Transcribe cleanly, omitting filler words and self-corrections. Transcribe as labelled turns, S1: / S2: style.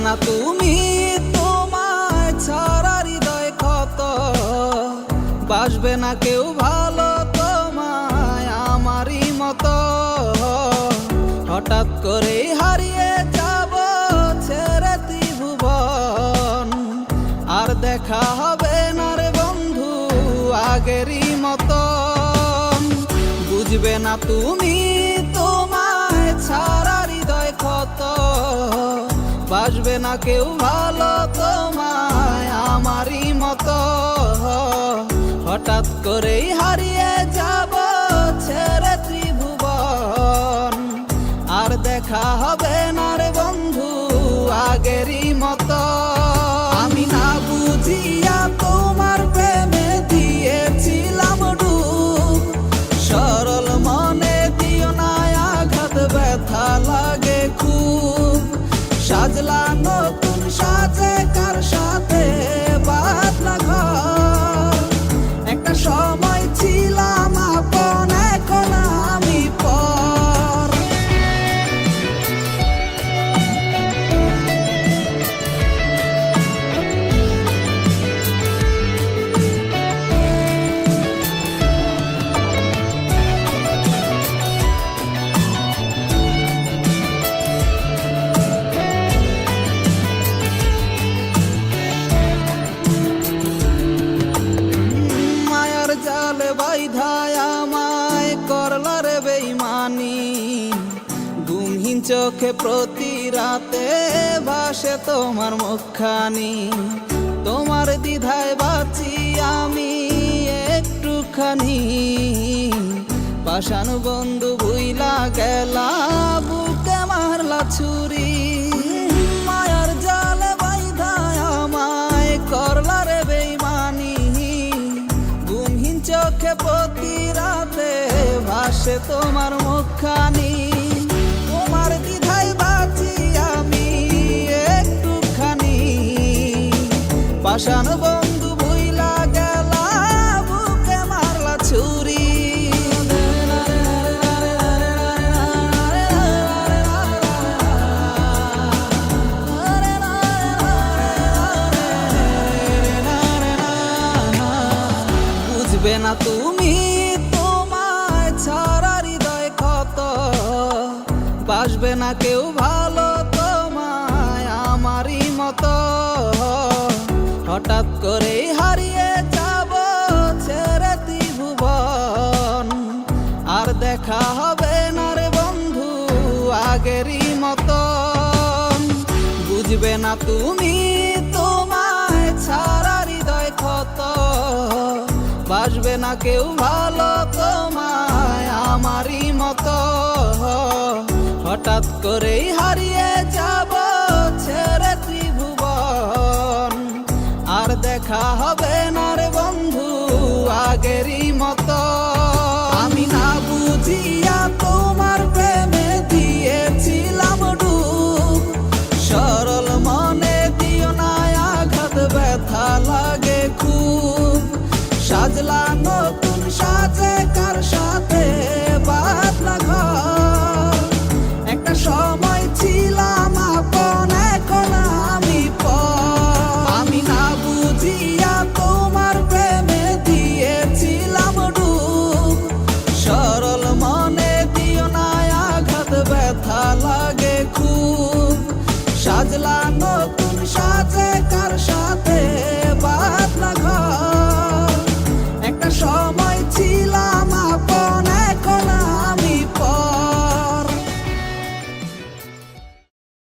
S1: না তুমি, তোমায় ছাড়া হৃদয় ক্ষত, বাসবে না কেউ ভালো তোমায় আমারই মতো। হঠাৎ করে হারিয়ে যাব ছেড়ে ত্রিভুবন, আর দেখা হবে না রে বন্ধু আগেরই মতন। বুঝবে না তুমি, তোমায় ছাড়া হৃদয় ক্ষত, বাসবে না কেউ ভালো তোমায় আমারই মতো। হঠাৎ করেই হারিয়ে যাব ছেড়ে ত্রিভুবন, আর দেখা হবে না রে বন্ধু আগেরই মতো। আমি না বুঝিয়া তোমার প্রেমে দিয়েছিলাম ডুব, সরল মনে দিও না আঘাত, ব্যথা লাগে খুব। সাজলা নতুন সাজে কার সাথে বাঁধলা ঘর, একটা সময় ছিলাম আপন, এখন আমি পর। বাইধায় আমায় করলা রে বেইমানি, ঘুমহীন চোখে প্রতি রাতে ভাসে তোমার মুখখানি। তোমার দ্বিধায় বাঁচি আমি একটুখানি, পাষাণ বন্ধু ভুইলা গেলা, বুকে মারলা ছুরি। মায়ার জালে বাইধায় আমায় করলা রে বেইমানি, চোখে প্রতি রাতে ভাসে তোমার মুখখানি। তোমার দ্বিধায় বাঁচি আমি একটুখানি, পাষাণ বন্ধু ভুইলা গেলা, বুকে মারলা ছুরি। বুঝবে না তুমি, তোমায় ছাড়া হৃদয় ক্ষত, বাসবে না কেউ ভালো তোমায় আমারই মতো। হঠাৎ করে হারিয়ে যাব ছেড়ে ত্রিভুবন, আর দেখা হবে না রে বন্ধু আগেরই মতন। বুঝবে না তুমি, তোমায় ছাড়া হৃদয় ক্ষত, বাসবে না কেউ ভালো তোমায় আমারই মতো। হঠাৎ করেই হারিয়ে যাব ছেড়ে ত্রিভুবন, আর দেখা হবে না রে বন্ধু আগেরই